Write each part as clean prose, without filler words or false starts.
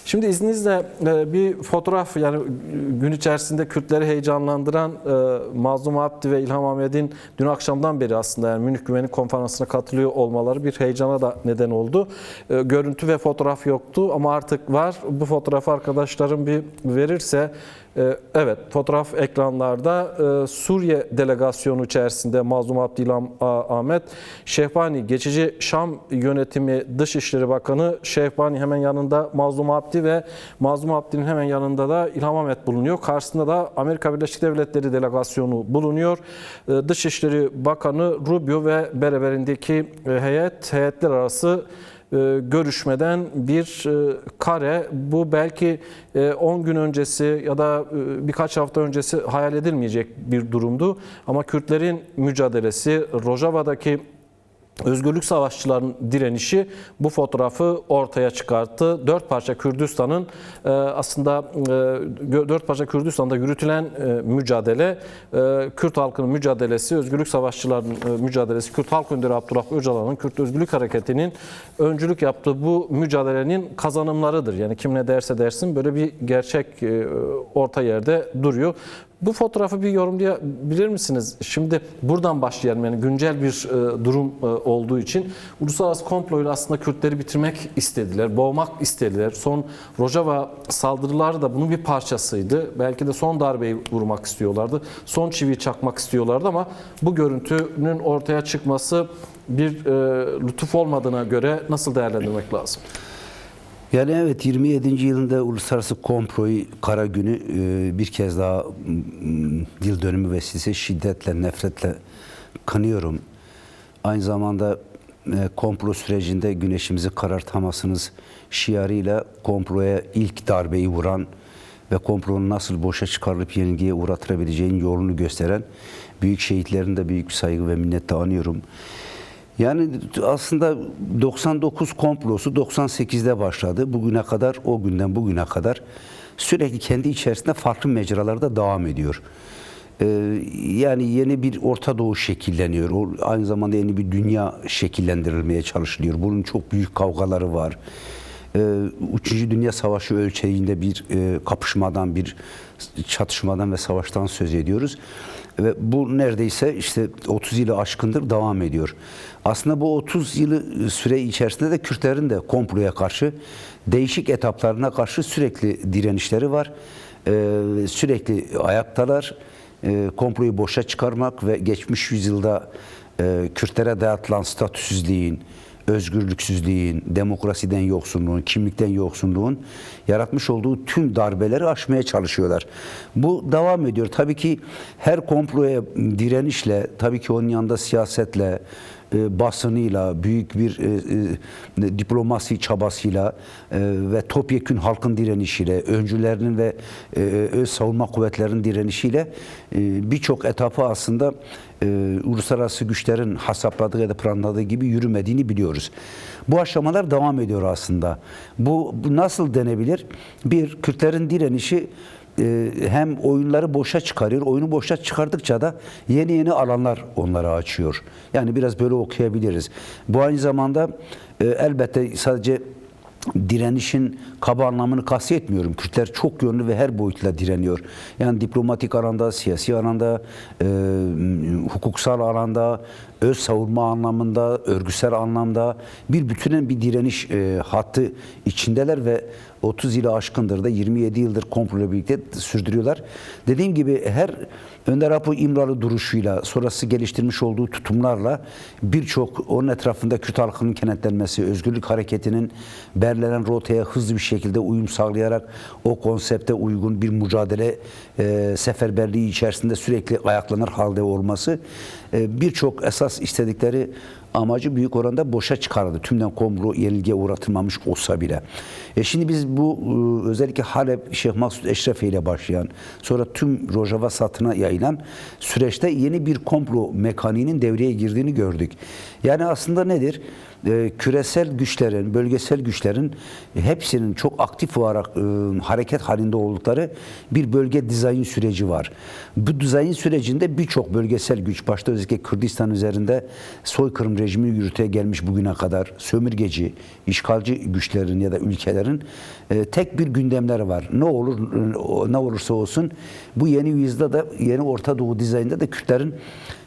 Şimdi izninizle bir fotoğraf, yani gün içerisinde Kürtleri heyecanlandıran Mazlum Abdi ve İlham Ahmet'in dün akşamdan beri aslında yani Münih Güvenlik Konferansı'na katılıyor olmaları bir heyecana da neden oldu. Görüntü ve fotoğraf yoktu ama artık var. Bu fotoğrafı arkadaşlarım bir verirse, evet, fotoğraf ekranlarda. Suriye delegasyonu içerisinde Mazlum Abdi, İlham Ahmet, Şehbani, geçici Şam yönetimi Dışişleri Bakanı Şehbani hemen yanında Mazlum Abdi ve Mazlum Abdi'nin hemen yanında da İlham Ahmet bulunuyor. Karşısında da Amerika Birleşik Devletleri delegasyonu bulunuyor. Dışişleri Bakanı Rubio ve beraberindeki heyetler arası görüşmeden bir kare. Bu belki 10 gün öncesi ya da birkaç hafta öncesi hayal edilmeyecek bir durumdu. Ama Kürtlerin mücadelesi, Rojava'daki özgürlük savaşçıların direnişi bu fotoğrafı ortaya çıkarttı. Dört parça Kürdistan'ın aslında dört parça Kürdistan'da yürütülen mücadele, Kürt halkının mücadelesi, özgürlük savaşçılarının mücadelesi, Kürt Halk Önderi Abdullah Öcalan'ın Kürt Özgürlük Hareketi'nin öncülük yaptığı bu mücadelenin kazanımlarıdır. Yani kim ne derse dersin böyle bir gerçek orta yerde duruyor. Bu fotoğrafı bir yorumlayabilir misiniz? Şimdi buradan başlayalım. Yani güncel bir durum olduğu için uluslararası komployla aslında Kürtleri bitirmek istediler, boğmak istediler. Son Rojava saldırıları da bunun bir parçasıydı. Belki de son darbeyi vurmak istiyorlardı. Son çiviyi çakmak istiyorlardı ama bu görüntünün ortaya çıkması bir lütuf olmadığına göre nasıl değerlendirmek lazım? Yani evet, 27. yılında Uluslararası Komployu Kara Günü bir kez daha yıl dönümü vesilesi şiddetle, nefretle kınıyorum. Aynı zamanda komplo sürecinde güneşimizi karartamazsınız şiarıyla komploya ilk darbeyi vuran ve komplonun nasıl boşa çıkarılıp yenilgiye uğratılabileceğinin yolunu gösteren büyük şehitlerin de büyük saygı ve minnetle anıyorum. Yani aslında 99 komplosu 98'de başladı. Bugüne kadar, o günden bugüne kadar sürekli kendi içerisinde farklı mecralarda devam ediyor. Yani yeni bir Orta Doğu şekilleniyor. Aynı zamanda yeni bir dünya şekillendirilmeye çalışılıyor. Bunun çok büyük kavgaları var. Üçüncü Dünya Savaşı ölçeğinde bir kapışmadan, bir çatışmadan ve savaştan söz ediyoruz. Ve bu neredeyse işte 30 yılı aşkındır devam ediyor. Aslında bu 30 yılı süre içerisinde de Kürtlerin de komploya karşı değişik etaplarına karşı sürekli direnişleri var. Sürekli ayaktalar. Komployu boşa çıkarmak ve geçmiş yüzyılda Kürtlere dayatılan statüsüzlüğün, özgürlüksüzlüğün, demokrasiden yoksunluğun, kimlikten yoksunluğun yaratmış olduğu tüm darbeleri aşmaya çalışıyorlar. Bu devam ediyor. Tabii ki her komploya direnişle, tabii ki onun yanında siyasetle, basınıyla, büyük bir diplomasi çabasıyla ve topyekün halkın direnişiyle, öncülerinin ve öz savunma kuvvetlerinin direnişiyle birçok etapı aslında uluslararası güçlerin hesapladığı ya da planladığı gibi yürümediğini biliyoruz. Bu aşamalar devam ediyor aslında. Bu nasıl denebilir? Bir, Kürtlerin direnişi hem oyunları boşa çıkarıyor. Oyunu boşa çıkardıkça da yeni alanlar onlara açıyor. Yani biraz böyle okuyabiliriz. Bu aynı zamanda elbette sadece direnişin kaba anlamını kastetmiyorum. Kürtler çok yönlü ve her boyutla direniyor. Yani diplomatik alanda, siyasi alanda, hukuksal alanda, öz savunma anlamında, örgüsel anlamda bir bütünen bir direniş hattı içindeler ve 30 yılı aşkındır da 27 yıldır komployla birlikte sürdürüyorlar. Dediğim gibi her Önder Apo İmralı duruşuyla, sonrası geliştirmiş olduğu tutumlarla birçok onun etrafında Kürt halkının kenetlenmesi, özgürlük hareketinin belirlenen rotaya hızlı bir şekilde uyum sağlayarak o konsepte uygun bir mücadele seferberliği içerisinde sürekli ayaklanır halde olması birçok esas istedikleri amacı büyük oranda boşa çıkardı. Tümden komplo yenilgiye uğratılmamış olsa bile. Şimdi biz bu özellikle Halep, Şeyh Maksud Eşrefi ile başlayan, sonra tüm Rojava satına yayılan süreçte yeni bir komplo mekaniğinin devreye girdiğini gördük. Yani aslında nedir? küresel güçlerin, bölgesel güçlerin hepsinin çok aktif olarak hareket halinde oldukları bir bölge dizayn süreci var. Bu dizayn sürecinde birçok bölgesel güç, başta özellikle Kürdistan üzerinde soykırım rejimi yürütüye gelmiş bugüne kadar sömürgeci, işgalci güçlerin ya da ülkelerin tek bir gündemleri var. Ne olur ne olursa olsun bu yeni yüzyılda da yeni Orta Doğu dizaynında da Kürtlerin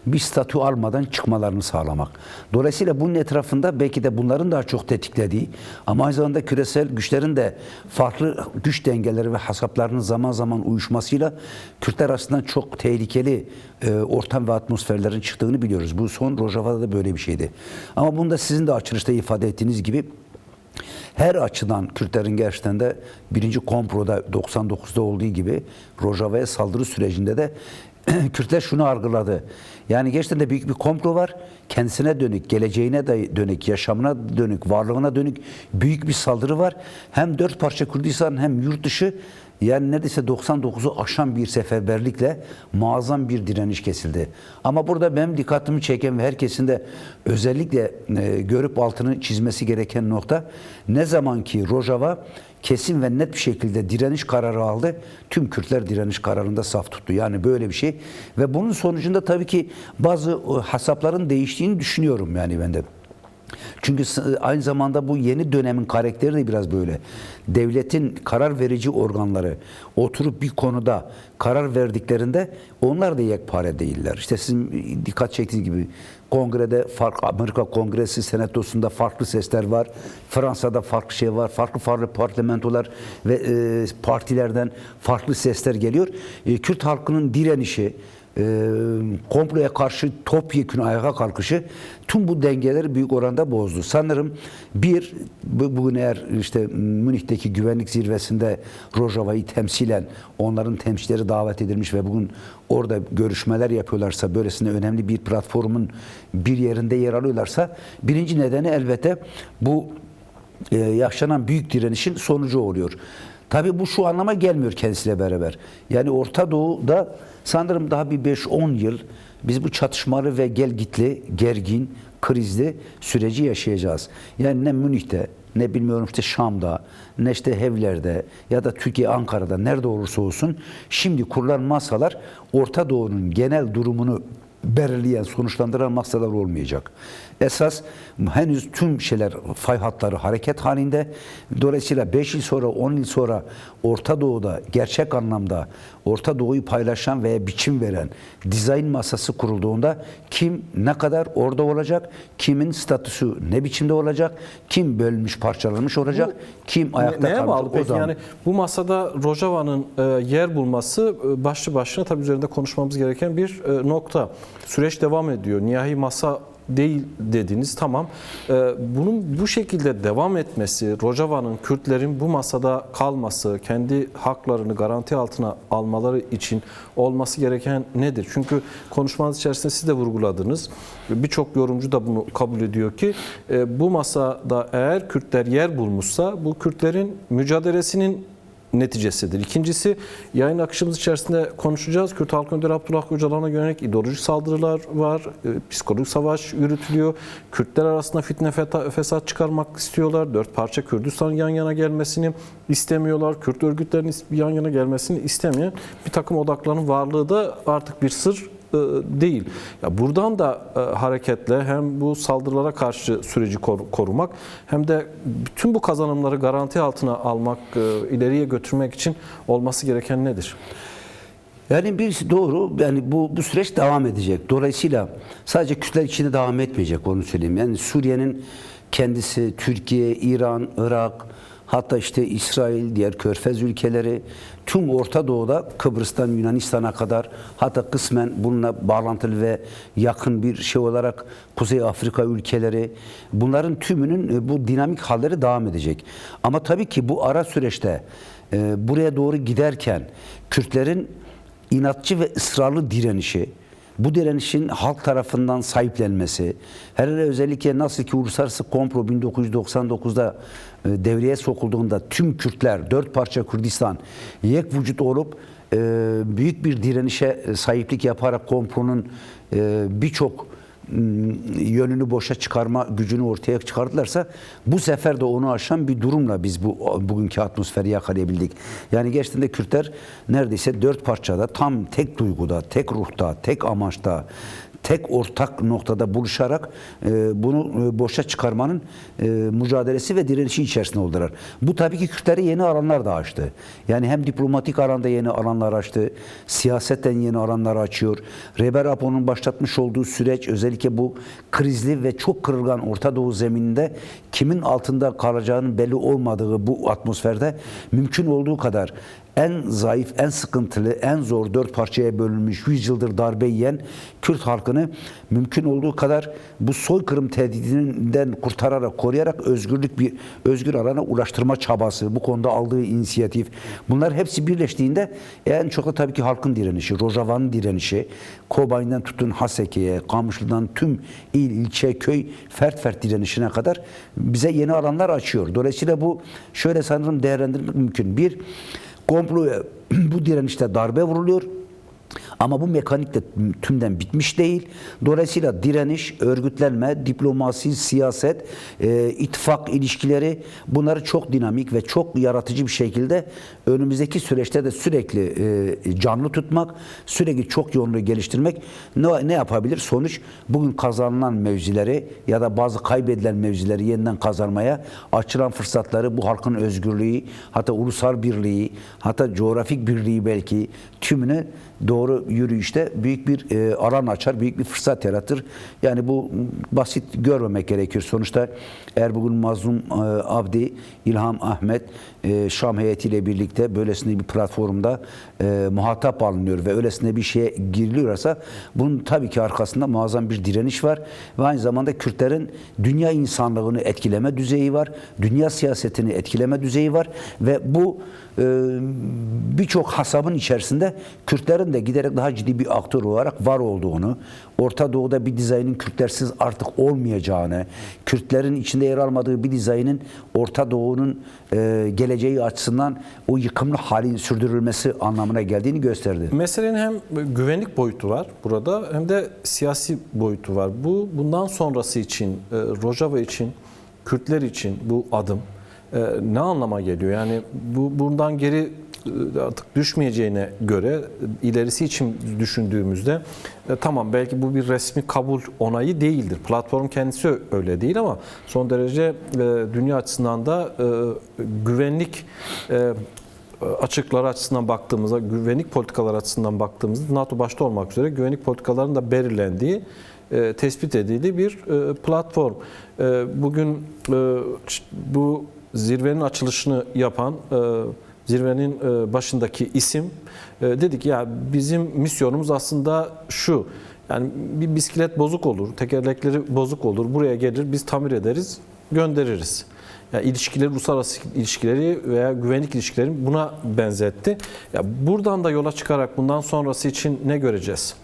bir statü almadan çıkmalarını sağlamak. Dolayısıyla bunun etrafında belki de bunların daha çok tetiklediği ama aynı zamanda küresel güçlerin de farklı güç dengeleri ve hesaplarının zaman zaman uyuşmasıyla Kürtler arasında çok tehlikeli ortam ve atmosferlerin çıktığını biliyoruz. Bu son Rojava'da da böyle bir şeydi. Ama bunu da sizin de açılışta ifade ettiğiniz gibi her açıdan Kürtlerin gerçekten de birinci komproda 99'da olduğu gibi Rojava'ya saldırı sürecinde de Kürtler şunu algıladı. Yani gerçekten de büyük bir komplo var. Kendisine dönük, geleceğine dönük, yaşamına dönük, varlığına dönük büyük bir saldırı var. Hem 4 parça Kürdistan hem yurt dışı yani neredeyse 99'u aşan bir seferberlikle muazzam bir direniş kesildi. Ama burada benim dikkatimi çeken ve herkesin de özellikle görüp altını çizmesi gereken nokta ne zaman ki Rojava kesin ve net bir şekilde direniş kararı aldı. Tüm Kürtler direniş kararında saf tuttu. Yani böyle bir şey. Ve bunun sonucunda tabii ki bazı hesapların değiştiğini düşünüyorum yani ben de. Çünkü aynı zamanda bu yeni dönemin karakteri de biraz böyle. Devletin karar verici organları oturup bir konuda karar verdiklerinde onlar da yekpare değiller. İşte sizin dikkat çektiğiniz gibi Kongrede Amerika Kongresi Senatosu'nda farklı sesler var. Fransa'da farklı şey var. Farklı parlamentolar ve partilerden farklı sesler geliyor. Kürt halkının direnişi, komploya karşı topyekün ayağa kalkışı tüm bu dengeleri büyük oranda bozdu. Sanırım bugün eğer işte Münih'teki güvenlik zirvesinde Rojava'yı temsilen onların temsilcileri davet edilmiş ve bugün orada görüşmeler yapıyorlarsa, böylesine önemli bir platformun bir yerinde yer alıyorlarsa birinci nedeni elbette bu yaşanan büyük direnişin sonucu oluyor. Tabii bu şu anlama gelmiyor kendisiyle beraber. Yani Orta Doğu'da sanırım daha bir 5-10 yıl biz bu çatışmalı ve gelgitli, gergin, krizli süreci yaşayacağız. Yani ne Münih'te, ne bilmiyorum işte Şam'da, ne işte Hevler'de ya da Türkiye, Ankara'da nerede olursa olsun şimdi kurulan masalar Orta Doğu'nun genel durumunu belirleyen, sonuçlandıran masalar olmayacak. Esas henüz tüm şeyler, fay hatları hareket halinde. Dolayısıyla 5 yıl sonra, 10 yıl sonra Orta Doğu'da gerçek anlamda Orta Doğu'yu paylaşan veya biçim veren dizayn masası kurulduğunda kim ne kadar orada olacak, kimin statüsü ne biçimde olacak, kim bölünmüş, parçalanmış olacak, kim ayakta neye kalacak. bağlı peki? Yani bu masada Rojava'nın yer bulması başlı başına tabii üzerinde konuşmamız gereken bir nokta. Süreç devam ediyor. Nihai masa değil dediniz, tamam. Bunun bu şekilde devam etmesi, Rojava'nın, Kürtlerin bu masada kalması, kendi haklarını garanti altına almaları için olması gereken nedir? Çünkü konuşmanız içerisinde siz de vurguladınız. Birçok yorumcu da bunu kabul ediyor ki bu masada eğer Kürtler yer bulmuşsa bu Kürtlerin mücadelesinin neticesidir. İkincisi, yayın akışımız içerisinde konuşacağız. Kürt Halk Önderi Abdullah Öcalan'a yönelik ideolojik saldırılar var. Psikolojik savaş yürütülüyor. Kürtler arasında fitne fesat çıkarmak istiyorlar. 4 parça Kürdistan yan yana gelmesini istemiyorlar. Kürt örgütlerinin yan yana gelmesini istemeyen bir takım odakların varlığı da artık bir sır değil. Ya buradan da hareketle hem bu saldırılara karşı süreci korumak hem de bütün bu kazanımları garanti altına almak, ileriye götürmek için olması gereken nedir? Yani bir doğru, yani bu süreç devam edecek. Dolayısıyla sadece Kürtler içinde devam etmeyecek, onu söyleyeyim. Yani Suriye'nin kendisi, Türkiye, İran, Irak, hatta işte İsrail, diğer Körfez ülkeleri, tüm Orta Doğu'da Kıbrıs'tan Yunanistan'a kadar, hatta kısmen bununla bağlantılı ve yakın bir şey olarak Kuzey Afrika ülkeleri, bunların tümünün bu dinamik halleri devam edecek. Ama tabii ki bu ara süreçte buraya doğru giderken Kürtlerin inatçı ve ısrarlı direnişi, bu direnişin halk tarafından sahiplenmesi, hele özellikle nasıl ki Uluslararası Komplo 1999'da devreye sokulduğunda tüm Kürtler, 4 parça Kürdistan yek vücut olup büyük bir direnişe sahiplik yaparak kompronun birçok yönünü boşa çıkarma gücünü ortaya çıkardılarsa bu sefer de onu aşan bir durumla biz bugünkü atmosferi yakalayabildik. Yani gerçekten de Kürtler neredeyse 4 parçada tam tek duyguda, tek ruhta, tek amaçta, tek ortak noktada buluşarak bunu boşa çıkarmanın mücadelesi ve direnişi içerisinde oldular. Bu tabii ki Kürtlere yeni alanlar da açtı. Yani hem diplomatik alanda yeni alanlar açtı, siyasetten yeni alanlar açıyor. Reber Apo'nun başlatmış olduğu süreç özellikle bu krizli ve çok kırılgan Orta Doğu zemininde kimin altında kalacağının belli olmadığı bu atmosferde mümkün olduğu kadar en zayıf, en sıkıntılı, en zor 4 parçaya bölünmüş, 100 yıldır darbe yiyen Kürt halkını mümkün olduğu kadar bu soykırım tehdidinden kurtararak, koruyarak özgür alana ulaştırma çabası, bu konuda aldığı inisiyatif. Bunlar hepsi birleştiğinde en çok da tabii ki halkın direnişi, Rojava'nın direnişi, Kobay'dan tutun Haseke'ye, Kamışlı'dan tüm il, ilçe, köy, fert direnişine kadar bize yeni alanlar açıyor. Dolayısıyla bu şöyle sanırım değerlendirmek mümkün. Bir, komploya bu direnişte darbe vuruluyor. Ama bu mekanik de tümden bitmiş değil. Dolayısıyla direniş, örgütlenme, diplomasi, siyaset, ittifak ilişkileri bunları çok dinamik ve çok yaratıcı bir şekilde önümüzdeki süreçte de sürekli canlı tutmak, sürekli çok yönlü geliştirmek ne yapabilir? Sonuç bugün kazanılan mevzileri ya da bazı kaybedilen mevzileri yeniden kazanmaya açılan fırsatları, bu halkın özgürlüğü, hatta ulusal birliği, hatta coğrafik birliği belki tümünü doğru yürüyüşte büyük bir alan açar, büyük bir fırsat yaratır. Yani bu basit görmemek gerekir. Sonuçta eğer bugün Mazlum Abdi, İlham Ahmet, Şam heyetiyle birlikte böylesine bir platformda muhatap alınıyor ve öylesine bir şeye giriliyorsa bunun tabii ki arkasında muazzam bir direniş var ve aynı zamanda Kürtlerin dünya insanlığını etkileme düzeyi var, dünya siyasetini etkileme düzeyi var ve bu birçok hasabın içerisinde Kürtlerin de giderek daha ciddi bir aktör olarak var olduğunu, Orta Doğu'da bir dizaynın Kürtlersiz artık olmayacağını, Kürtlerin içinde yer almadığı bir dizaynın Orta Doğu'nun geleceği açısından o yıkımlı halin sürdürülmesi anlamına geldiğini gösterdi. Meselenin hem güvenlik boyutu var burada hem de siyasi boyutu var. Bundan sonrası için, Rojava için, Kürtler için bu adım ne anlama geliyor? Yani bundan geri artık düşmeyeceğine göre ilerisi için düşündüğümüzde tamam belki bu bir resmi kabul onayı değildir. Platform kendisi öyle değil ama son derece dünya açısından da güvenlik açıkları açısından baktığımızda, güvenlik politikaları açısından baktığımızda NATO başta olmak üzere güvenlik politikalarının da belirlendiği, tespit edildiği bir platform. Bugün bu zirvenin açılışını yapan zirvenin başındaki isim dedi ki ya bizim misyonumuz aslında şu. Yani bir bisiklet bozuk olur, tekerlekleri bozuk olur. Buraya gelir, biz tamir ederiz, göndeririz. Yani ilişkileri, uluslararası ilişkileri veya güvenlik ilişkilerini buna benzetti. Ya buradan da yola çıkarak bundan sonrası için ne göreceğiz?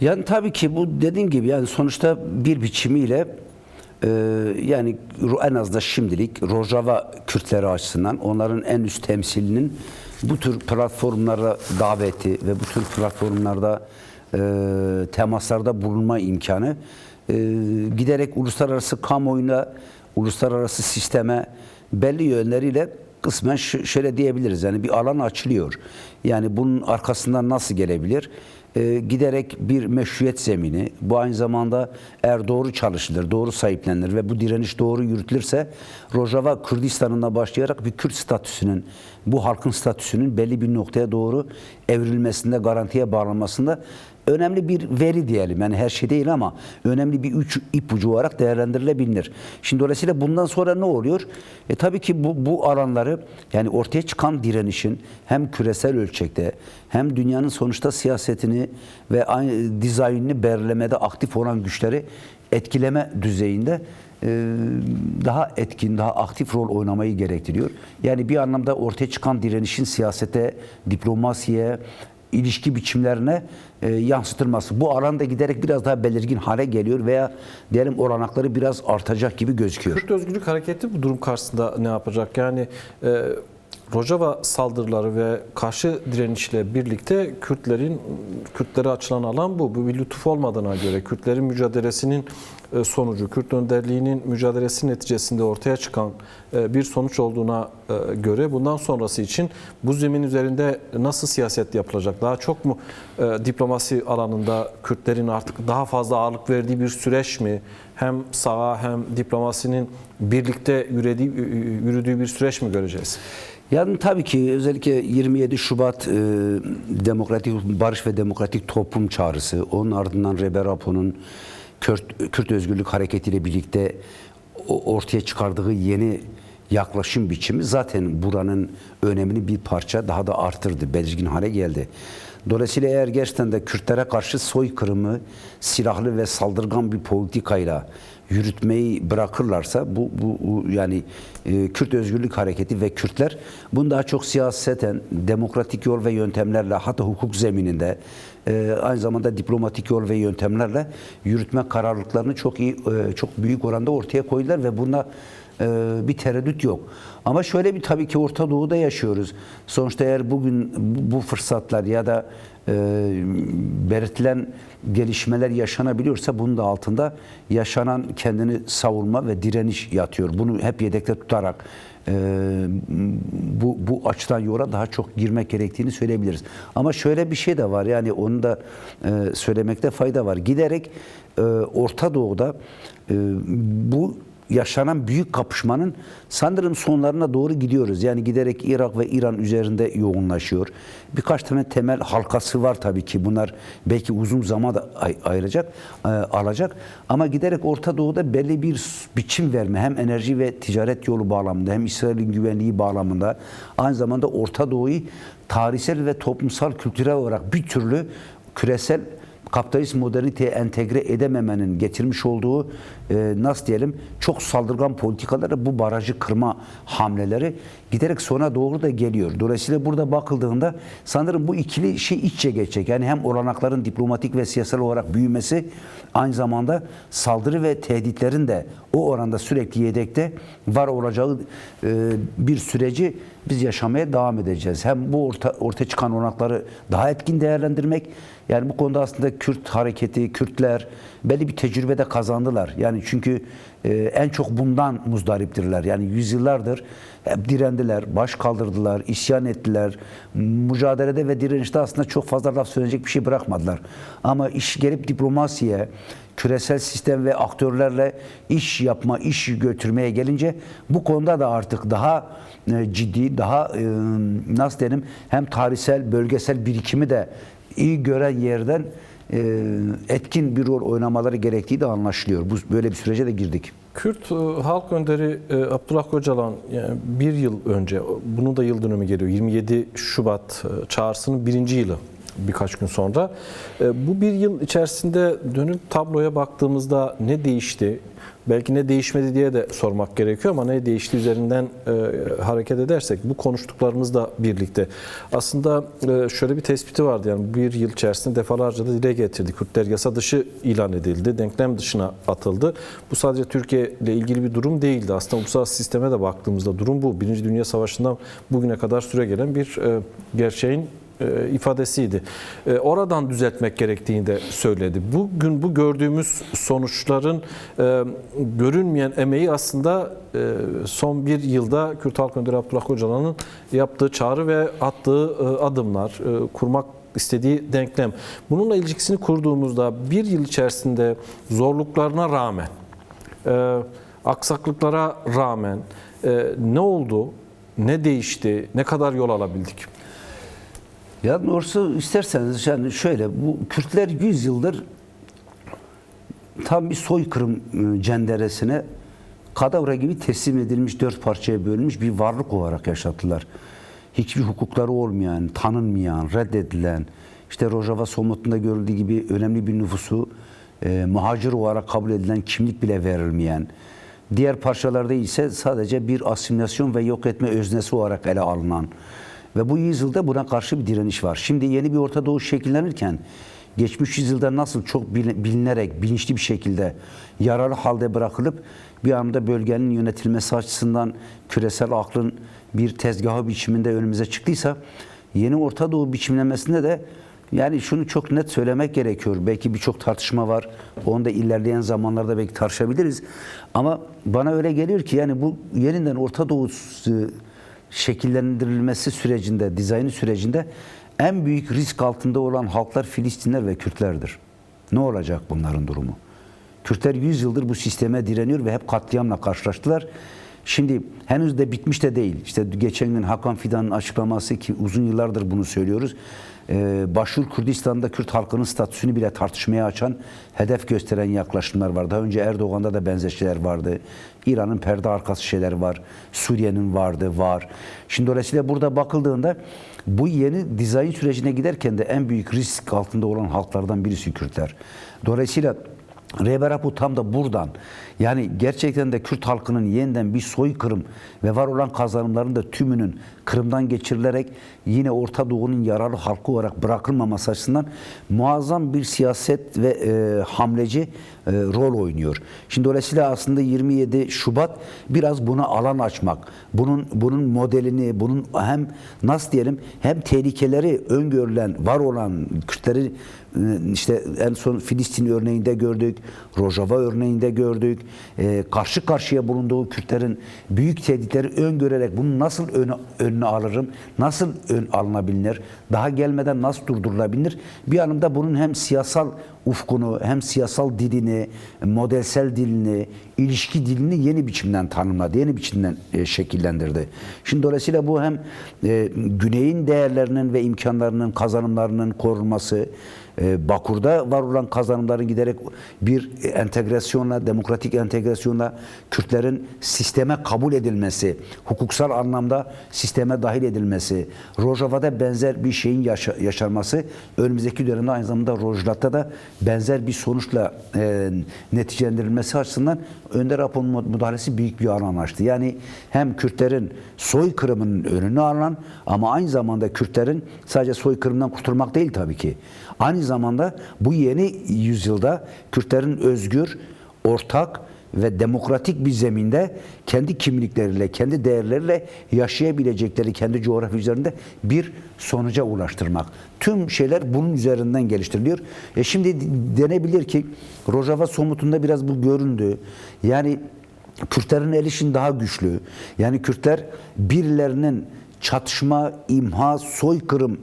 Yani tabii ki bu dediğim gibi yani sonuçta bir biçimiyle yani en az da şimdilik Rojava Kürtleri açısından onların en üst temsilinin bu tür platformlara daveti ve bu tür platformlarda temaslarda bulunma imkanı giderek uluslararası kamuoyuna, uluslararası sisteme belli yönleriyle kısmen şöyle diyebiliriz. Yani bir alan açılıyor. Yani bunun arkasından nasıl gelebilir? Giderek bir meşruiyet zemini, bu aynı zamanda eğer doğru çalışılır, doğru sahiplenilir ve bu direniş doğru yürütülürse Rojava Kürdistan'ında başlayarak bir Kürt statüsünün, bu halkın statüsünün belli bir noktaya doğru evrilmesinde, garantiye bağlanmasında önemli bir veri diyelim. Yani her şey değil ama önemli bir ipucu olarak değerlendirilebilir. Şimdi dolayısıyla bundan sonra ne oluyor? Tabii ki bu alanları yani ortaya çıkan direnişin hem küresel ölçekte hem dünyanın sonuçta siyasetini ve dizaynını belirlemede aktif olan güçleri etkileme düzeyinde daha etkin, daha aktif rol oynamayı gerektiriyor. Yani bir anlamda ortaya çıkan direnişin siyasete, diplomasiye, ilişki biçimlerine yansıtılması. Bu alanda giderek biraz daha belirgin hale geliyor veya diyelim olanakları biraz artacak gibi gözüküyor. Kürt Özgürlük Hareketi bu durum karşısında ne yapacak? Yani Rojava saldırıları ve karşı direnişle birlikte Kürtlere açılan alan bu. Bu bir lütuf olmadığına göre Kürtlerin mücadelesinin sonucu, Kürt önderliğinin mücadelesi neticesinde ortaya çıkan bir sonuç olduğuna göre bundan sonrası için bu zemin üzerinde nasıl siyaset yapılacak? Daha çok mu diplomasi alanında Kürtlerin artık daha fazla ağırlık verdiği bir süreç mi? Hem saha hem diplomasinin birlikte yürüdüğü bir süreç mi göreceğiz? Yani tabii ki özellikle 27 Şubat Demokratik Barış ve Demokratik Toplum Çağrısı, onun ardından Rebbe Rapo'nun Kürt Özgürlük Hareketi ile birlikte ortaya çıkardığı yeni yaklaşım biçimi zaten buranın önemini bir parça daha da artırdı, belirgin hale geldi. Dolayısıyla eğer gerçekten de Kürtlere karşı soykırımı silahlı ve saldırgan bir politikayla yürütmeyi bırakırlarsa bu yani Kürt Özgürlük Hareketi ve Kürtler bunu daha çok siyaseten demokratik yol ve yöntemlerle, hatta hukuk zemininde aynı zamanda diplomatik yol ve yöntemlerle yürütme kararlılıklarını çok büyük oranda ortaya koydular ve bunda bir tereddüt yok. Ama şöyle bir, tabii ki Orta Doğu'da yaşıyoruz. Sonuçta eğer bugün bu fırsatlar ya da belirtilen gelişmeler yaşanabiliyorsa bunun da altında yaşanan kendini savunma ve direniş yatıyor. Bunu hep yedekte tutarak bu açıdan yola daha çok girmek gerektiğini söyleyebiliriz. Ama şöyle bir şey de var, yani onu da söylemekte fayda var. Giderek Orta Doğu'da bu yaşanan büyük kapışmanın sanırım sonlarına doğru gidiyoruz. Yani giderek Irak ve İran üzerinde yoğunlaşıyor. Birkaç tane temel halkası var tabii ki. Bunlar belki uzun zaman da alacak. Ama giderek Orta Doğu'da belli bir biçim verme, hem enerji ve ticaret yolu bağlamında hem İsrail'in güvenliği bağlamında, aynı zamanda Orta Doğu'yu tarihsel ve toplumsal kültürel olarak bir türlü küresel kapitalist moderniteye entegre edememenin getirmiş olduğu nasıl diyelim çok saldırgan politikalara bu barajı kırma hamleleri giderek sona doğru da geliyor. Dolayısıyla burada bakıldığında sanırım bu ikili şey iç içe geçecek. Yani hem olanakların diplomatik ve siyasal olarak büyümesi, aynı zamanda saldırı ve tehditlerin de o oranda sürekli yedekte var olacağı bir süreci biz yaşamaya devam edeceğiz. Hem bu ortaya çıkan olanakları daha etkin değerlendirmek, yani bu konuda aslında Kürt hareketi, Kürtler belli bir tecrübe de kazandılar. Yani çünkü en çok bundan muzdariptirler. Yani yüzyıllardır hep direndiler, baş kaldırdılar, isyan ettiler. Mücadelede ve direnişte aslında çok fazla laf söyleyecek bir şey bırakmadılar. Ama iş gelip diplomasiye, küresel sistem ve aktörlerle iş yapma, iş götürmeye gelince bu konuda da artık daha ciddi, daha nasıl diyelim, hem tarihsel, bölgesel birikimi de iyi gören yerden etkin bir rol oynamaları gerektiği de anlaşılıyor. Böyle bir sürece de girdik. Kürt halk önderi Abdullah Öcalan yani bir yıl önce, bunun da yıl dönümü geliyor, 27 Şubat çağrısının 1. yılı birkaç gün sonra. Bu bir yıl içerisinde dönüp tabloya baktığımızda ne değişti? Belki ne değişmedi diye de sormak gerekiyor ama ne değişti üzerinden hareket edersek bu konuştuklarımızla birlikte aslında şöyle bir tespiti vardı. Yani bir yıl içerisinde defalarca da dile getirdi. Kürtler yasa dışı ilan edildi. Denklem dışına atıldı. Bu sadece Türkiye ile ilgili bir durum değildi. Aslında uluslararası sisteme de baktığımızda durum bu. Birinci Dünya Savaşı'ndan bugüne kadar süregelen bir gerçeğin ifadesiydi. Oradan düzeltmek gerektiğini de söyledi. Bugün bu gördüğümüz sonuçların görünmeyen emeği aslında son bir yılda Kürt Halk Önderi Abdullah Öcalan'ın yaptığı çağrı ve attığı adımlar, kurmak istediği denklem. Bununla ilişkisini kurduğumuzda bir yıl içerisinde zorluklarına rağmen, aksaklıklara rağmen ne oldu, ne değişti, ne kadar yol alabildik? Ya doğrusu isterseniz yani şöyle, bu Kürtler 100 yıldır tam bir soykırım cenderesine kadavra gibi teslim edilmiş, 4 parçaya bölünmüş bir varlık olarak yaşattılar. Hiçbir hukukları olmayan, tanınmayan, reddedilen, işte Rojava somutunda görüldüğü gibi önemli bir nüfusu muhacir olarak kabul edilen, kimlik bile verilmeyen, diğer parçalarda ise sadece bir asimilasyon ve yok etme öznesi olarak ele alınan ve bu yüzyılda buna karşı bir direniş var. Şimdi yeni bir Orta Doğu şekillenirken geçmiş yüzyılda nasıl çok bilinerek, bilinçli bir şekilde yararlı halde bırakılıp bir anda bölgenin yönetilmesi açısından küresel aklın bir tezgahı biçiminde önümüze çıktıysa, yeni Orta Doğu biçimlemesinde de yani şunu çok net söylemek gerekiyor. Belki birçok tartışma var. Onu da ilerleyen zamanlarda belki tartışabiliriz. Ama bana öyle geliyor ki yani bu yeniden Orta Doğu şekillendirilmesi sürecinde, dizaynı sürecinde en büyük risk altında olan halklar Filistinler ve Kürtlerdir. Ne olacak bunların durumu? Kürtler 100 yıldır bu sisteme direniyor ve hep katliamla karşılaştılar. Şimdi henüz de bitmiş de değil. İşte geçen gün Hakan Fidan'ın açıklaması, ki uzun yıllardır bunu söylüyoruz. Başur Kürdistan'da Kürt halkının statüsünü bile tartışmaya açan, hedef gösteren yaklaşımlar var. Daha önce Erdoğan'da da benzer şeyler vardı. İran'ın perde arkası şeyler var. Suriye'nin var. Şimdi dolayısıyla burada bakıldığında bu yeni dizayn sürecine giderken de en büyük risk altında olan halklardan birisi Kürtler. Dolayısıyla rehber Apu tam da buradan, yani gerçekten de Kürt halkının yeniden bir soykırım ve var olan kazanımların da tümünün Kırım'dan geçirilerek yine Orta Doğu'nun yararlı halkı olarak bırakılmaması açısından muazzam bir siyaset ve hamleci rol oynuyor. Şimdi dolayısıyla aslında 27 Şubat biraz buna alan açmak, bunun modelini, bunun hem nasıl diyelim, hem tehlikeleri öngörülen, var olan Kürtleri işte en son Filistin örneğinde gördük, Rojava örneğinde gördük. Karşı karşıya bulunduğu Kürtlerin büyük tehditleri öngörerek bunu nasıl önüne alırım, nasıl ön alınabilir, daha gelmeden nasıl durdurulabilir? Bir yanımda bunun hem siyasal ufkunu, hem siyasal dilini, modelsel dilini, ilişki dilini yeni biçimden tanımladı, yeni biçimden şekillendirdi. Şimdi dolayısıyla bu hem Güney'in değerlerinin ve imkanlarının, kazanımlarının korunması, Bakur'da var olan kazanımların giderek bir entegrasyonla, demokratik entegrasyonla Kürtlerin sisteme kabul edilmesi, hukuksal anlamda sisteme dahil edilmesi, Rojava'da benzer bir şeyin yaşanması, önümüzdeki dönemde aynı zamanda Rojlat'ta da benzer bir sonuçla neticelendirilmesi açısından Önder Apo'nun müdahalesi büyük bir alan açtı. Yani hem Kürtlerin soykırımının önünü alan, ama aynı zamanda Kürtlerin sadece soykırımdan kurtulmak değil tabii ki. Aynı zamanda bu yeni yüzyılda Kürtlerin özgür, ortak ve demokratik bir zeminde kendi kimlikleriyle, kendi değerleriyle yaşayabilecekleri kendi coğrafya üzerinde bir sonuca ulaştırmak. Tüm şeyler bunun üzerinden geliştiriliyor. Şimdi denebilir ki Rojava somutunda biraz bu göründü. Yani Kürtlerin erişim daha güçlü. Yani Kürtler birilerinin çatışma, imha, soykırım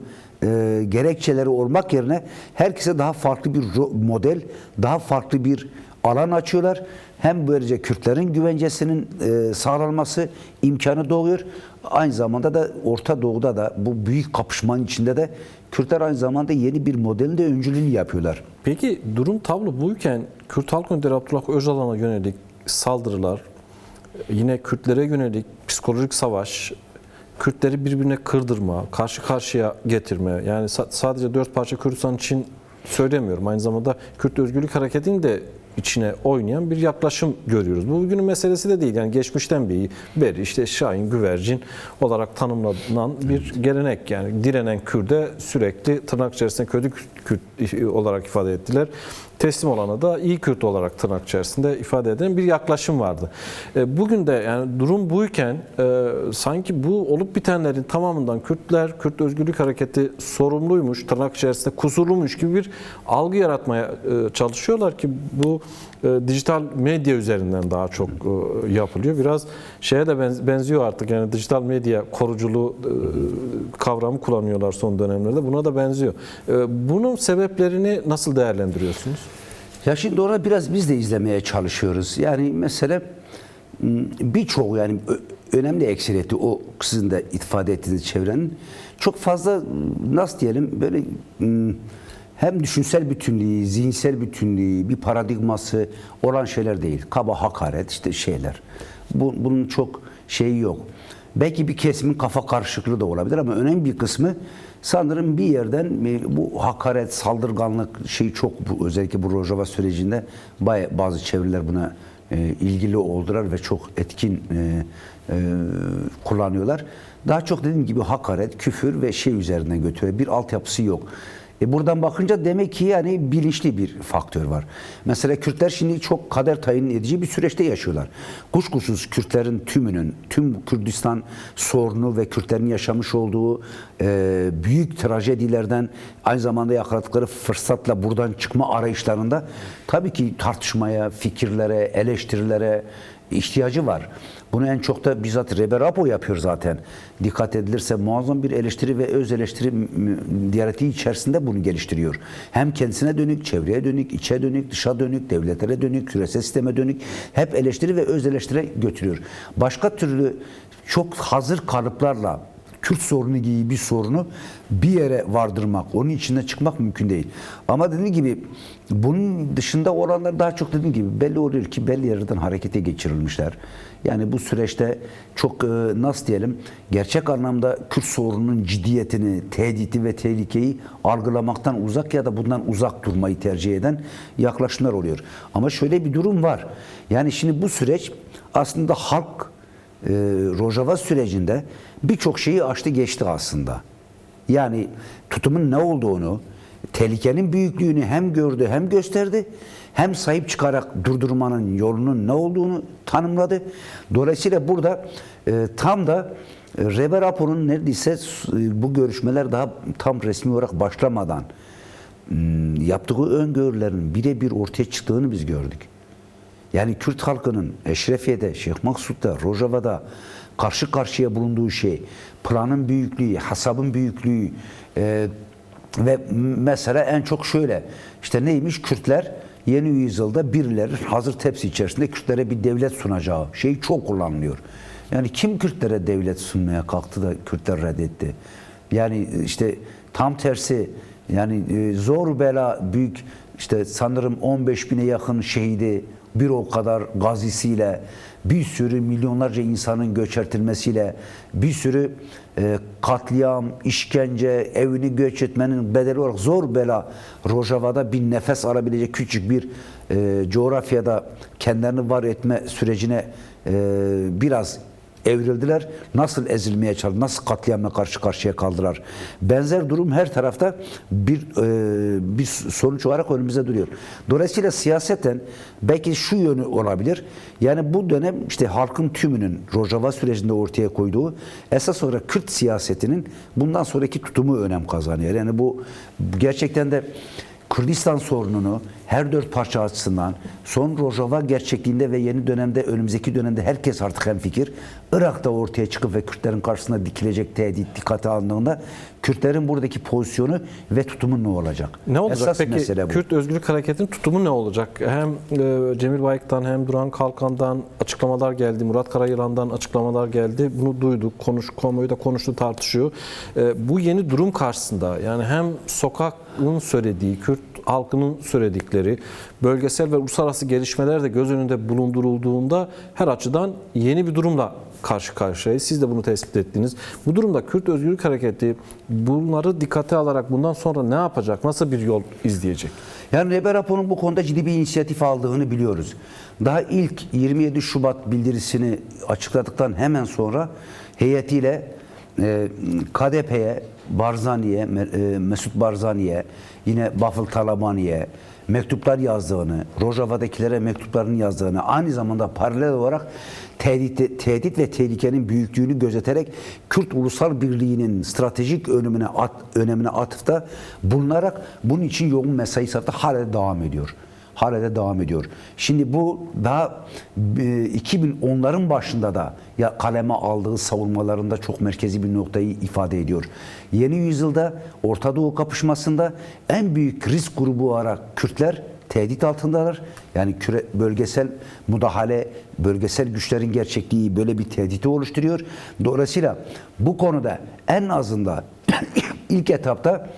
gerekçeleri olmak yerine herkese daha farklı bir model, daha farklı bir alan açıyorlar. Hem böylece Kürtlerin güvencesinin sağlanması imkanı doğuyor. Aynı zamanda da Orta Doğu'da da bu büyük kapışmanın içinde de Kürtler aynı zamanda yeni bir modelin de öncülüğünü yapıyorlar. Peki durum tablo buyken Kürt Halk Önderi Abdullah Öcalan'a yönelik saldırılar, yine Kürtlere yönelik psikolojik savaş, Kürtleri birbirine kırdırma, karşı karşıya getirme, yani sadece 4 parça Kürdistan için söylemiyorum. Aynı zamanda Kürt Özgürlük Hareketi'nin de içine oynayan bir yaklaşım görüyoruz. Bu bugünün meselesi de değil. Yani geçmişten beri işte Şahin, güvercin olarak tanımlanan bir gelenek. Yani direnen Kürt'e sürekli tırnak içerisinde kötü Kürt olarak ifade ettiler. Teslim olana da iyi Kürt olarak tırnak içerisinde ifade eden bir yaklaşım vardı. Bugün de yani durum buyken sanki bu olup bitenlerin tamamından Kürtler, Kürt Özgürlük Hareketi sorumluymuş, tırnak içerisinde kusurluymuş gibi bir algı yaratmaya çalışıyorlar ki bu dijital medya üzerinden daha çok yapılıyor. Biraz şeye de benziyor artık, yani dijital medya koruculuğu kavramı kullanıyorlar son dönemlerde. Buna da benziyor. Bunun sebeplerini nasıl değerlendiriyorsunuz? Ya şimdi orada biraz biz de izlemeye çalışıyoruz. Yani mesela birçok, yani önemli ekseriyeti o sizin de ifade ettiğiniz çevrenin çok fazla nasıl diyelim böyle hem düşünsel bütünlüğü, zihinsel bütünlüğü, bir paradigması olan şeyler değil. Kaba hakaret işte şeyler. Bunun çok şeyi yok. Belki bir kesimin kafa karışıklığı da olabilir ama önemli bir kısmı sanırım bir yerden bu hakaret, saldırganlık şeyi çok, özellikle bu Rojava sürecinde bazı çevreler buna ilgili oldular ve çok etkin kullanıyorlar. Daha çok dediğim gibi hakaret, küfür ve şey üzerinden götürüyor. Bir altyapısı yok. Buradan bakınca demek ki yani bilinçli bir faktör var. Mesela Kürtler şimdi çok kader tayin edici bir süreçte yaşıyorlar. Kuşkusuz Kürtlerin tüm Kürdistan sorunu ve Kürtlerin yaşamış olduğu büyük trajedilerden aynı zamanda yakaladıkları fırsatla buradan çıkma arayışlarında tabii ki tartışmaya, fikirlere, eleştirilere ihtiyacı var. Bunu en çok da bizzat Reber Apo yapıyor zaten. Dikkat edilirse muazzam bir eleştiri ve öz eleştiri diyalektiği içerisinde bunu geliştiriyor. Hem kendisine dönük, çevreye dönük, içe dönük, dışa dönük, devletlere dönük, küresel sisteme dönük hep eleştiri ve öz eleştiri götürüyor. Başka türlü çok hazır kalıplarla Kürt sorunu gibi bir sorunu bir yere vardırmak, onun içine çıkmak mümkün değil. Ama dediğim gibi bunun dışında olanlar daha çok dediğim gibi belli oluyor ki belli yerden harekete geçirilmişler. Yani bu süreçte çok nasıl diyelim gerçek anlamda Kürt sorununun ciddiyetini, tehdidi ve tehlikeyi algılamaktan uzak ya da bundan uzak durmayı tercih eden yaklaşımlar oluyor. Ama şöyle bir durum var. Yani şimdi bu süreç aslında halk Rojava sürecinde birçok şeyi aştı geçti aslında. Yani tutumun ne olduğunu, tehlikenin büyüklüğünü hem gördü hem gösterdi, hem sahip çıkarak durdurmanın yolunun ne olduğunu tanımladı. Dolayısıyla burada tam da Reber Apo'nun neredeyse bu görüşmeler daha tam resmi olarak başlamadan yaptığı öngörülerin birebir ortaya çıktığını biz gördük. Yani Kürt halkının Eşrefiye'de, Şeyh Maksut'ta, Rojava'da karşı karşıya bulunduğu şey, planın büyüklüğü, hasabın büyüklüğü ve mesela en çok şöyle, işte neymiş Kürtler yeni yüzyılda birileri hazır tepsi içerisinde Kürtlere bir devlet sunacağı şey çok kullanılıyor. Yani kim Kürtlere devlet sunmaya kalktı da Kürtler reddetti? Yani işte tam tersi yani zor bela büyük işte sanırım 15 bine yakın şehidi bir o kadar gazisiyle, bir sürü milyonlarca insanın göçertilmesiyle, bir sürü katliam, işkence, evini göç etmenin bedeli olarak zor bela Rojava'da bir nefes alabilecek küçük bir coğrafyada kendilerini var etme sürecine biraz evrildiler. Nasıl ezilmeye çalıştılar, nasıl katliamla karşı karşıya kaldılar. Benzer durum her tarafta bir sonuç olarak önümüze duruyor. Dolayısıyla siyaseten belki şu yönü olabilir. Yani bu dönem işte halkın tümünün Rojava sürecinde ortaya koyduğu esas olarak Kürt siyasetinin bundan sonraki tutumu önem kazanıyor. Yani bu gerçekten de Kürdistan sorununu her dört parça açısından son Rojava gerçekliğinde ve yeni dönemde önümüzdeki dönemde herkes artık hemfikir. Irak'ta ortaya çıkıp ve Kürtlerin karşısına dikilecek tehdit dikkate alındığında Kürtlerin buradaki pozisyonu ve tutumu ne olacak? Ne olacak Esas peki mesele bu. Kürt Özgürlük Hareketi'nin tutumu ne olacak? Hem Cemil Bayık'tan hem Duran Kalkan'dan açıklamalar geldi, Murat Karayılan'dan açıklamalar geldi. Bunu duyduk, kamuoyu da konuştu, tartışıyor. Bu yeni durum karşısında yani hem sokakın söylediği, Kürt halkının söyledikleri, bölgesel ve uluslararası gelişmeler de göz önünde bulundurulduğunda her açıdan yeni bir durumla karşı karşıyayız. Siz de bunu tespit ettiniz. Bu durumda Kürt Özgürlük Hareketi bunları dikkate alarak bundan sonra ne yapacak? Nasıl bir yol izleyecek? Yani Reber Apo'nun bu konuda ciddi bir inisiyatif aldığını biliyoruz. Daha ilk 27 Şubat bildirisini açıkladıktan hemen sonra heyetiyle KDP'ye, Barzani'ye, Mesut Barzani'ye, yine Bafıl Talabani'ye mektuplar yazdığını, Rojava'dakilere mektuplarını yazdığını, aynı zamanda paralel olarak tehdit ve tehlikenin büyüklüğünü gözeterek Kürt Ulusal Birliği'nin stratejik önemine atıfta bulunarak bunun için yoğun mesai sarfı hala devam ediyor. Hala da devam ediyor. Şimdi bu daha 2010'ların başında da ya kaleme aldığı savunmalarında çok merkezi bir noktayı ifade ediyor. Yeni yüzyılda Orta Doğu kapışmasında en büyük risk grubu olarak Kürtler tehdit altındalar. Yani bölgesel müdahale, bölgesel güçlerin gerçekliği böyle bir tehdidi oluşturuyor. Dolayısıyla bu konuda en azından ilk etapta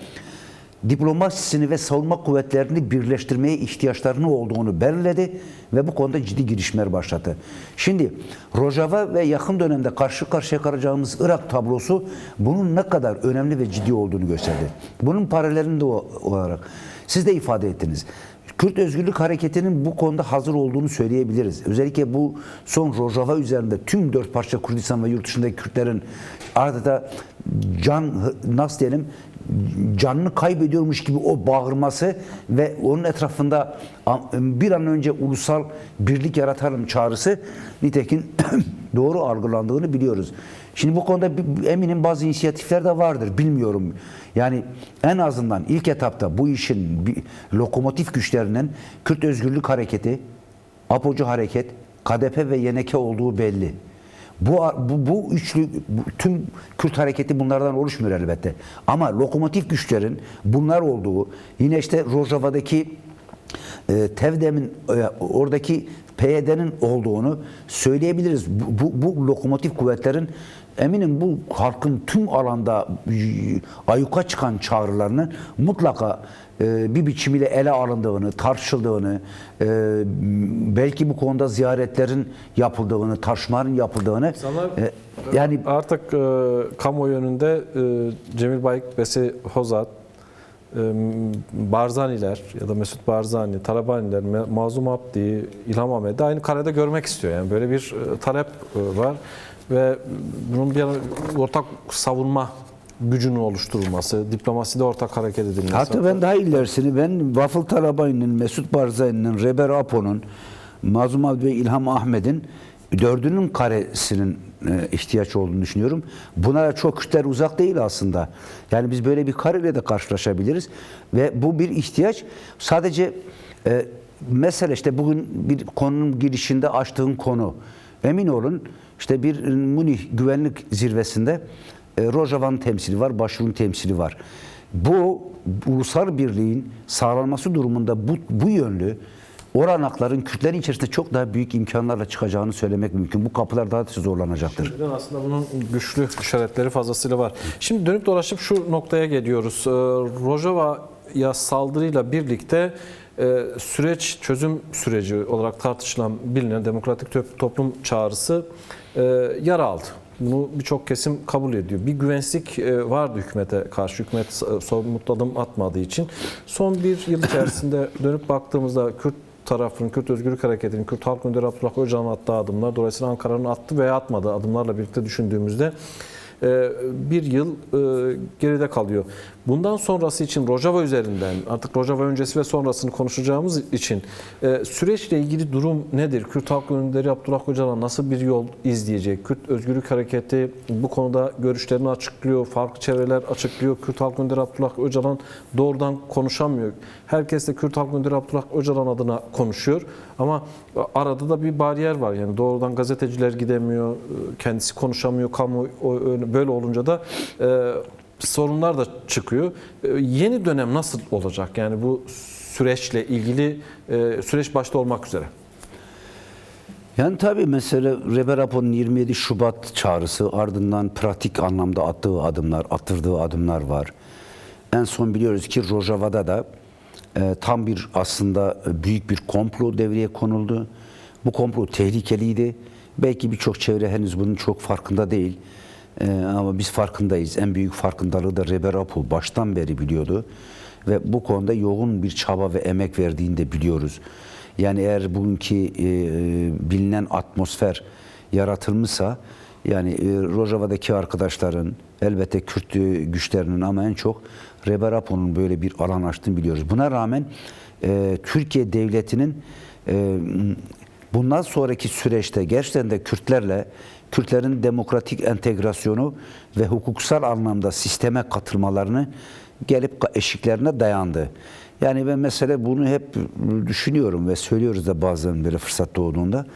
diplomasisini ve savunma kuvvetlerini birleştirmeye ihtiyaçlarının olduğunu belirledi ve bu konuda ciddi girişimler başlattı. Şimdi Rojava ve yakın dönemde karşı karşıya kalacağımız Irak tablosu bunun ne kadar önemli ve ciddi olduğunu gösterdi. Bunun paralelinde olarak siz de ifade ettiniz. Kürt Özgürlük Hareketi'nin bu konuda hazır olduğunu söyleyebiliriz. Özellikle bu son Rojava üzerinde tüm dört parça Kürdistan ve yurt dışındaki Kürtlerin adeta nasıl diyelim canını kaybediyormuş gibi o bağırması ve onun etrafında bir an önce ulusal birlik yaratalım çağrısı nitekim doğru algılandığını biliyoruz. Şimdi bu konuda eminim bazı inisiyatifler de vardır. Bilmiyorum. Yani en azından ilk etapta bu işin lokomotif güçlerinin Kürt Özgürlük Hareketi, APO'cu hareket, KDP ve YNK olduğu belli. Bu üçlü, tüm Kürt hareketi bunlardan oluşmuyor elbette. Ama lokomotif güçlerin bunlar olduğu, yine işte Rojava'daki TEVDEM'in oradaki PYD'nin olduğunu söyleyebiliriz. Bu lokomotif kuvvetlerin eminim bu halkın tüm alanda ayyuka çıkan çağrılarının mutlaka bir biçimiyle ele alındığını, tartışıldığını, belki bu konuda ziyaretlerin yapıldığını, tartışmaların yapıldığını yani artık kamuoyu önünde Cemil Bayık, Besi Hozat, Barzaniler ya da Mesut Barzani, Tarabaniler, Mazlum Abdi, İlham Ahmet'i aynı karede görmek istiyor. Yani böyle bir talep var ve bunun bir ortak savunma gücünün oluşturulması, diplomaside ortak hareket edilmesi. Hatta ben daha ilerisini, ben Vafıl Tarabani'nin, Mesut Barzani'nin, Reber Apo'nun, Mazlum Abdi ve İlham Ahmet'in dördünün karesinin ihtiyaç olduğunu düşünüyorum. Buna çok Kürtler uzak değil aslında. Yani biz böyle bir kareyle de karşılaşabiliriz ve bu bir ihtiyaç. Sadece mesela işte bugün bir konunun girişinde açtığın konu, emin olun işte bir Münih güvenlik zirvesinde Rojava'nın temsili var, Başur'un temsili var. Bu ulusal birliğin sağlanması durumunda bu yönlü oranakların Kürtlerin içerisinde çok daha büyük imkanlarla çıkacağını söylemek mümkün. Bu kapılar daha da zorlanacaktır. Şimdiden aslında bunun güçlü işaretleri fazlasıyla var. Şimdi dönüp dolaşıp şu noktaya geliyoruz. Rojava'ya saldırıyla birlikte çözüm süreci olarak tartışılan bilinen demokratik toplum çağrısı yara aldı. Bunu birçok kesim kabul ediyor. Bir güvensizlik vardı hükümete karşı. Hükümet somut adım atmadığı için. Son bir yıl içerisinde dönüp baktığımızda Kürt tarafının, Kürt Özgürlük Hareketi'nin, Kürt Halk Önderi Abdullah Öcalan'ın attığı adımlar, dolayısıyla Ankara'nın attı veya atmadığı adımlarla birlikte düşündüğümüzde bir yıl geride kalıyor. Bundan sonrası için Rojava üzerinden, artık Rojava öncesi ve sonrasını konuşacağımız için süreçle ilgili durum nedir? Kürt Halk Önderi Abdullah Öcalan nasıl bir yol izleyecek? Kürt Özgürlük Hareketi bu konuda görüşlerini açıklıyor, farklı çevreler açıklıyor. Kürt Halk Önderi Abdullah Öcalan doğrudan konuşamıyor. Herkes de Kürt Halk Önderi Abdullah Öcalan adına konuşuyor. Ama arada da bir bariyer var. Yani doğrudan gazeteciler gidemiyor, kendisi konuşamıyor, kamu böyle olunca da sorunlar da çıkıyor. Yeni dönem nasıl olacak? Yani bu süreçle ilgili süreç başta olmak üzere. Yani tabii mesela Reber Apo'nun 27 Şubat çağrısı, ardından pratik anlamda attırdığı adımlar var. En son biliyoruz ki Rojava'da da tam bir aslında büyük bir komplo devreye konuldu. Bu komplo tehlikeliydi. Belki birçok çevre henüz bunun çok farkında değil. Ama biz farkındayız. En büyük farkındalığı da Reber Apo baştan beri biliyordu. Ve bu konuda yoğun bir çaba ve emek verdiğini de biliyoruz. Yani eğer bugünkü bilinen atmosfer yaratılmışsa, yani Rojava'daki arkadaşların, elbette Kürt güçlerinin ama en çok Reber Apo'nun böyle bir alan açtığını biliyoruz. Buna rağmen Türkiye Devleti'nin bundan sonraki süreçte gerçekten de Kürtlerin demokratik entegrasyonu ve hukuksal anlamda sisteme katılmalarını gelip eşiklerine dayandı. Yani ben mesela bunu hep düşünüyorum ve söylüyoruz da bazen böyle fırsat doğduğunda.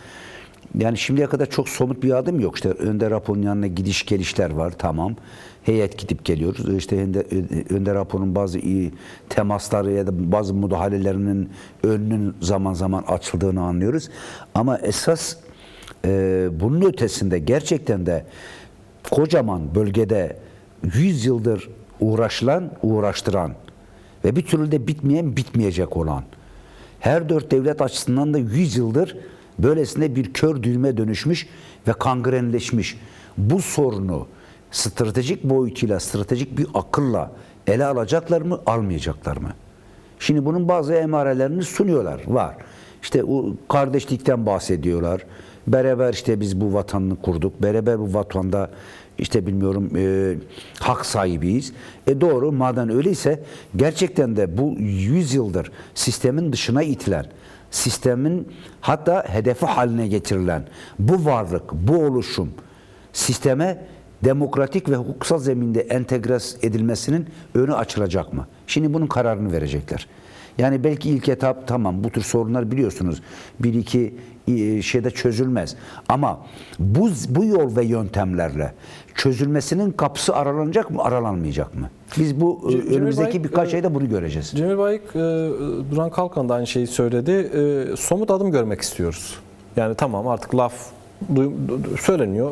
Yani şimdiye kadar çok somut bir adım yok. İşte Önder Apo'nun yanına gidiş gelişler var, tamam. Heyet gidip geliyoruz. İşte Önder Apo'nun bazı temasları ya da bazı müdahalelerinin önünün zaman zaman açıldığını anlıyoruz. Ama esas bunun ötesinde gerçekten de kocaman bölgede 100 yıldır uğraştıran ve bir türlü de bitmeyecek olan, her dört devlet açısından da 100 yıldır böylesine bir kör düğüme dönüşmüş ve kangrenleşmiş bu sorunu stratejik boyutuyla, stratejik bir akılla ele alacaklar mı, almayacaklar mı? Şimdi bunun bazı emarelerini sunuyorlar, var. İşte o kardeşlikten bahsediyorlar. Beraber işte biz bu vatanını kurduk. Beraber bu vatanda işte bilmiyorum hak sahibiyiz. Doğru, madem öyleyse gerçekten de bu 100 yıldır sistemin dışına itilen, sistemin hatta hedefi haline getirilen bu varlık, bu oluşum sisteme demokratik ve hukuksal zeminde entegre edilmesinin önü açılacak mı? Şimdi bunun kararını verecekler. Yani belki ilk etap tamam, bu tür sorunlar biliyorsunuz bir iki şeyde çözülmez. Ama bu yol ve yöntemlerle çözülmesinin kapısı aralanacak mı, aralanmayacak mı? Biz bu önümüzdeki birkaç ayda bunu göreceğiz. Cemil Bayık, Duran Kalkan da aynı şeyi söyledi. Somut adım görmek istiyoruz. Yani tamam, artık laf söyleniyor.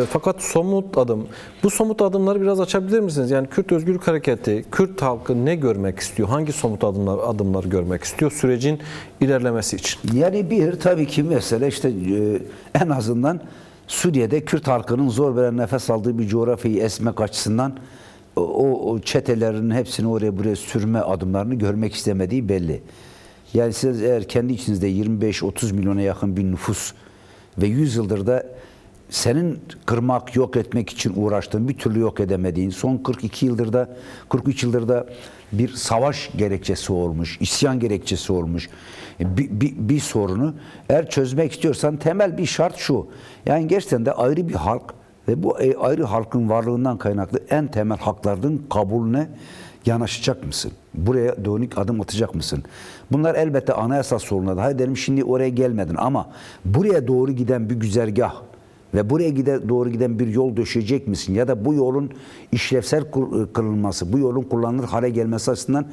Fakat somut adım. Bu somut adımları biraz açabilir misiniz? Yani Kürt Özgürlük Hareketi, Kürt halkı ne görmek istiyor? Hangi somut adımları görmek istiyor sürecin ilerlemesi için? Yani bir tabii ki mesele işte en azından Suriye'de Kürt halkının zor veren nefes aldığı bir coğrafyayı esmek açısından o çetelerin hepsini oraya buraya sürme adımlarını görmek istemediği belli. Yani siz eğer kendi içinizde 25-30 milyona yakın bir nüfus ve 100 yıldır da senin kırmak, yok etmek için uğraştığın, bir türlü yok edemediğin, son 42 yıldır da 43 yıldır da bir savaş gerekçesi olmuş, isyan gerekçesi olmuş bir sorunu eğer çözmek istiyorsan temel bir şart şu. Yani gerçekten de ayrı bir halk ve bu ayrı halkın varlığından kaynaklı en temel haklarının kabulüne yanaşacak mısın? Buraya dönük adım atacak mısın? Bunlar elbette anayasal sorunlar. Hayır dedim, şimdi oraya gelmedin ama buraya doğru giden bir güzergah ve buraya doğru giden bir yol döşeyecek misin? Ya da bu yolun işlevsel kılınması, bu yolun kullanılır hale gelmesi açısından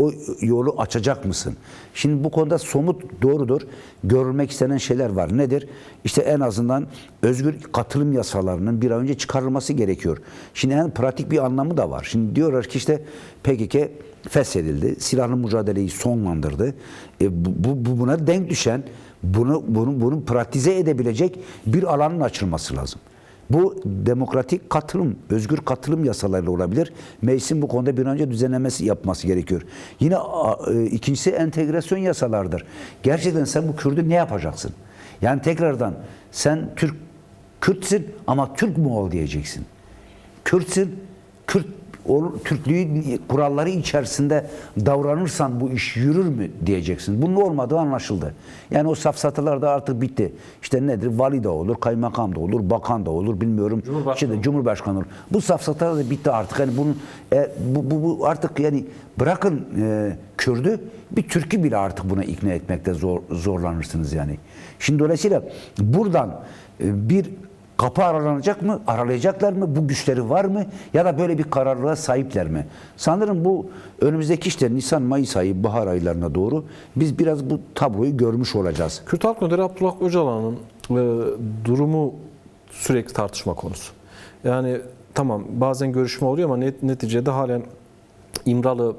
o yolu açacak mısın? Şimdi bu konuda somut doğrudur. Görülmek istenen şeyler var. Nedir? İşte en azından özgür katılım yasalarının bir an önce çıkarılması gerekiyor. Şimdi en pratik bir anlamı da var. Şimdi diyorlar ki işte PKK feshedildi, silahlı mücadeleyi sonlandırdı. Buna denk düşen, bunu pratize edebilecek bir alanın açılması lazım. Bu demokratik katılım, özgür katılım yasalarıyla olabilir. Meclisin bu konuda bir an önce düzenlemesi yapması gerekiyor. Yine ikincisi entegrasyon yasalardır. Gerçekten sen bu Kürt'ü ne yapacaksın? Yani tekrardan sen Kürt'sün ama Türk mü ol diyeceksin. Kürt'sün, Türklüğün kuralları içerisinde davranırsan bu iş yürür mü diyeceksin. Bunun olmadığı anlaşıldı. Yani o safsatalar da artık bitti. İşte nedir? Vali de olur, kaymakam da olur, bakan da olur, bilmiyorum. Cumhurbaşkanı olur. Bu safsatalar da bitti artık. Yani bunun bu artık yani bırakın Kürdü, bir Türk'ü bile artık buna ikna etmekte zorlanırsınız yani. Şimdi dolayısıyla buradan bir kapı aralanacak mı? Aralayacaklar mı? Bu güçleri var mı? Ya da böyle bir kararlılığa sahipler mi? Sanırım bu önümüzdeki işte Nisan-Mayıs ayı, bahar aylarına doğru biz biraz bu tabloyu görmüş olacağız. Kürt Halk Önderi Abdullah Öcalan'ın durumu sürekli tartışma konusu. Yani tamam, bazen görüşme oluyor ama neticede halen İmralı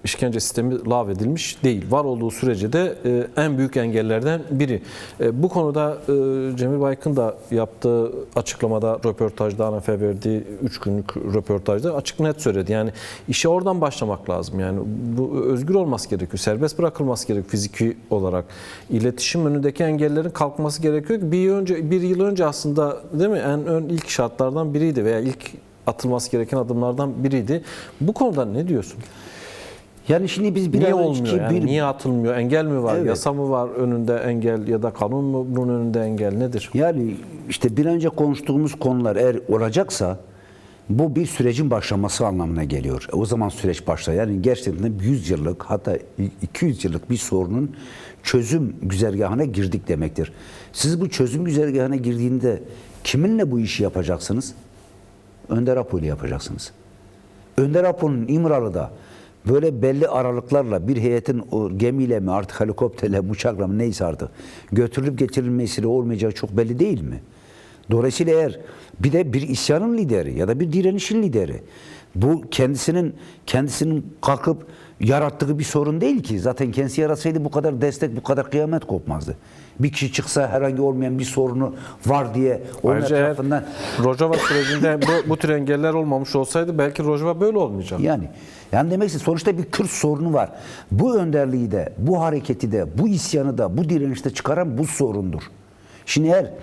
işkence sistemi lağvedilmiş değil. Var olduğu sürece de en büyük engellerden biri. Bu konuda Cemil Baykın da yaptığı açıklamada, röportajda, ANAF'e verdiği 3 günlük röportajda açık net söyledi. Yani işe oradan başlamak lazım. Yani bu özgür olması gerekiyor. Serbest bırakılması gerekiyor fiziki olarak. İletişim önündeki engellerin kalkması gerekiyor ki bir yıl önce aslında, değil mi? İlk şartlardan biriydi veya ilk atılması gereken adımlardan biriydi. Bu konuda ne diyorsun? Yani şimdi biz niye olmuyor? Yani niye atılmıyor? Engel mi var? Evet. Yasa mı var önünde engel ya da kanun mu bunun önünde engel? Nedir? Yani işte bir önce konuştuğumuz konular eğer olacaksa bu bir sürecin başlaması anlamına geliyor. O zaman süreç başlar. Yani gerçekten 100 yıllık hatta 200 yıllık bir sorunun çözüm güzergahına girdik demektir. Siz bu çözüm güzergahına girdiğinde kiminle bu işi yapacaksınız? Önder Apo ile yapacaksınız. Önder Apo'nun İmralı'da böyle belli aralıklarla bir heyetin o gemiyle mi artık helikopterle, uçakla mı neyse artık götürülüp getirilmesiyle olmayacağı çok belli değil mi? Dolayısıyla eğer bir de bir isyanın lideri ya da bir direnişin lideri bu kendisinin kalkıp yarattığı bir sorun değil ki. Zaten kendisi yaratsaydı bu kadar destek, bu kadar kıyamet kopmazdı. Bir kişi çıksa herhangi olmayan bir sorunu var diye onun ayrıca etrafından... Rojava sürecinde bu tür engeller olmamış olsaydı belki Rojava böyle olmayacak. Yani demek ki sonuçta bir Kürt sorunu var. Bu önderliği de, bu hareketi de, bu isyanı da, bu direnişte çıkaran bu sorundur. Şimdi eğer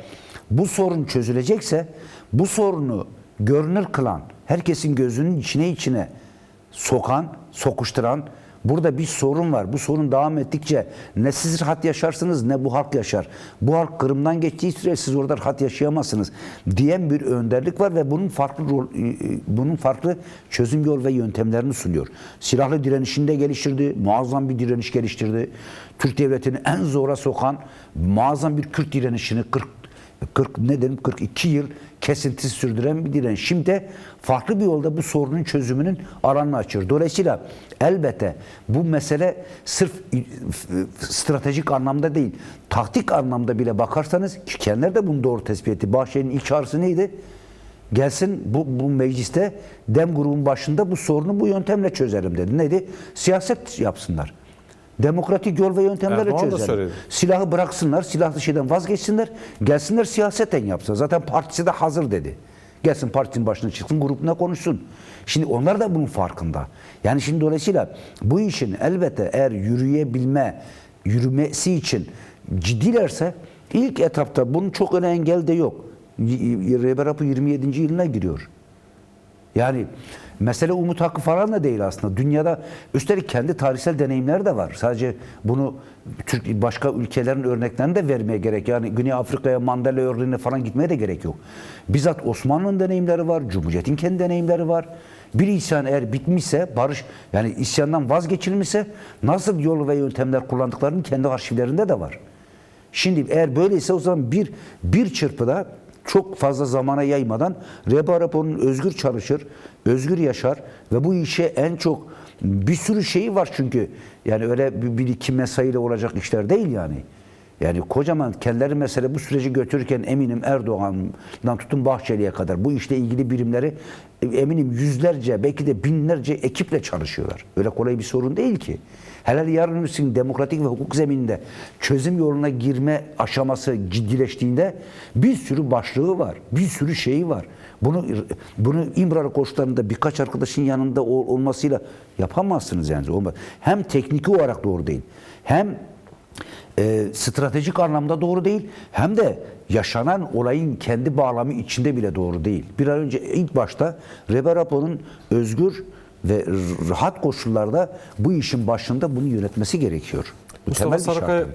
bu sorun çözülecekse bu sorunu görünür kılan, herkesin gözünün içine sokuşturan burada bir sorun var. Bu sorun devam ettikçe ne siz rahat yaşarsınız ne bu halk yaşar. Bu halk Kırım'dan geçtiği süre siz orada rahat yaşayamazsınız diyen bir önderlik var ve bunun farklı çözüm yol ve yöntemlerini sunuyor. Silahlı direnişini de geliştirdi, muazzam bir direniş geliştirdi. Türk devletini en zora sokan muazzam bir Kürt direnişini 42 yıl kesintisiz sürdüren bir direniş. Şimdi farklı bir yolda bu sorunun çözümünün alanını açıyor. Dolayısıyla elbette bu mesele sırf stratejik anlamda değil, taktik anlamda bile bakarsanız ki kendileri de bunu doğru tespit etti. Bahçeli'nin ilk çağrısı neydi? Gelsin bu mecliste Dem grubun başında bu sorunu bu yöntemle çözerim dedi. Neydi? Siyaset yapsınlar. Demokratik yol ve yöntemlerle Erdoğan da çözelim. söyledi. Silahı bıraksınlar, silahlı şeyden vazgeçsinler, gelsinler siyaseten yapsın. Zaten partisi de hazır dedi. Gelsin partinin başına çıksın, grupla konuşsun. Şimdi onlar da bunun farkında. Yani şimdi dolayısıyla bu işin elbette eğer yürümesi için ciddilerse ilk etapta bunun çok öyle engel de yok. Rehber Apo 27. yılına giriyor. Yani mesele umut hakkı falan da değil aslında. Dünyada üstelik kendi tarihsel deneyimler de var. Sadece bunu başka ülkelerin örneklerini de vermeye gerek. Yani Güney Afrika'ya, Mandela örneğine falan gitmeye de gerek yok. Bizzat Osmanlı'nın deneyimleri var, Cumhuriyet'in kendi deneyimleri var. Bir isyan eğer bitmişse, barış yani isyandan vazgeçilmişse nasıl yol ve yöntemler kullandıklarının kendi arşivlerinde de var. Şimdi eğer böyleyse o zaman bir çırpıda çok fazla zamana yaymadan Rehber Apo'nun özgür çalışır, özgür yaşar ve bu işe en çok bir sürü şeyi var çünkü yani öyle bir iki mesaiyle olacak işler değil yani. Yani kocaman kendileri mesele bu süreci götürürken eminim Erdoğan'dan tutun Bahçeli'ye kadar bu işle ilgili birimleri eminim yüzlerce belki de binlerce ekiple çalışıyorlar. Öyle kolay bir sorun değil ki. Hele yarın öbürsün demokratik ve hukuk zemininde çözüm yoluna girme aşaması ciddileştiğinde bir sürü başlığı var, bir sürü şeyi var. Bunu İmralı koşullarında birkaç arkadaşın yanında olmasıyla yapamazsınız yani. Hem teknik olarak doğru değil, hem stratejik anlamda doğru değil, hem de yaşanan olayın kendi bağlamı içinde bile doğru değil. Bir an önce ilk başta Rehber Apo'nun özgür ve rahat koşullarda bu işin başında bunu yönetmesi gerekiyor. Mustafa Temel bir şart Sarıkaya tabii.